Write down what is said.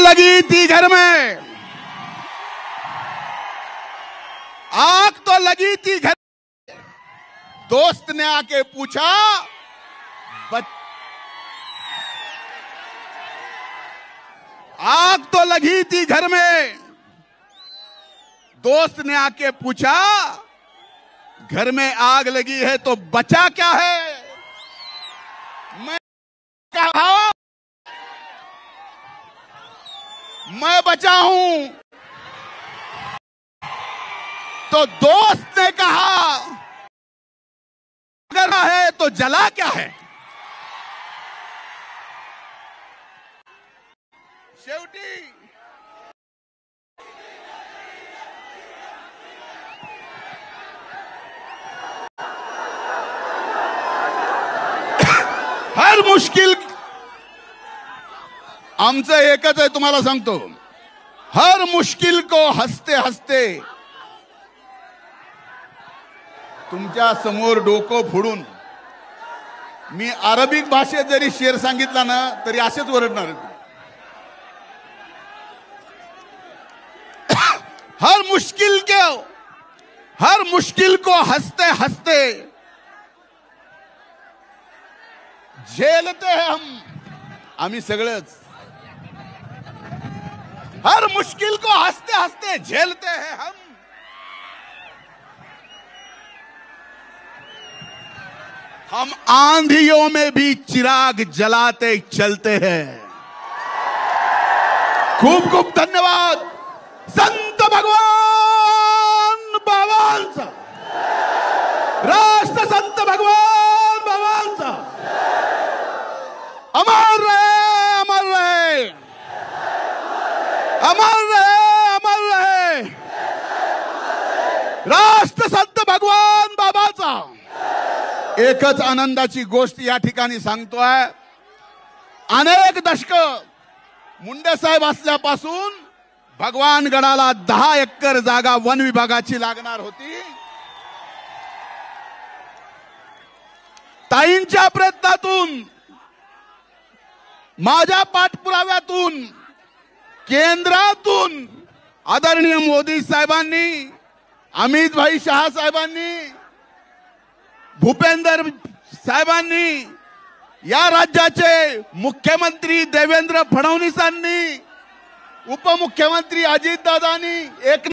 लगी थी घर में, आग तो लगी थी घर। दोस्त ने आके पूछा, आग तो लगी थी घर में। दोस्त ने आके पूछा, घर में आग लगी है तो बचा क्या है? मैं कहा, मैं बचा हूं। तो दोस्त ने कहा, अगर है तो जला क्या है? शेवटी हर मुश्किल, आमचं एकच आहे, तुम्हाला सांगतो, हर मुश्किल को हसते हसते तुमच्या समोर डोकं फोडून मी अरबिक भाषेत जरी शेर सांगितला ना तरी असेच ओरडणार। हर मुश्किल को हंसते हंसते झेलते हैं हम, आम्ही सगळेच हर मुश्किल को हंसते हंसते झेलते हैं हम। हम आंधियों में भी चिराग जलाते चलते हैं। खूप खूप धन्यवाद संत भगवान बाबांचा, राष्ट्र संत भगवान बाबांचा। अमर रहे, अमर रहे, अमर रहे, अमर रहे राष्ट्र संत भगवान बाबाचा। एकच आनंदाची गोष्ट या ठिकाणी सांगतोय, अनेक दशक मुंडे साहेब असल्यापासून भगवानगडाला 10 एकर जागा वन विभागाची लागणार होती। ताईंच्या प्रयत्नातून, माझ्या पाठपुराव्यातून, केंद्रातून आदरणीय मोदी साहेबांनी, अमित भाई शाह साहेबांनी, भूपेंद्र साहेबांनी, या राज्याचे मुख्यमंत्री देवेंद्र फडणवीसांनी, उपमुख्यमंत्री अजितदादांनी, एक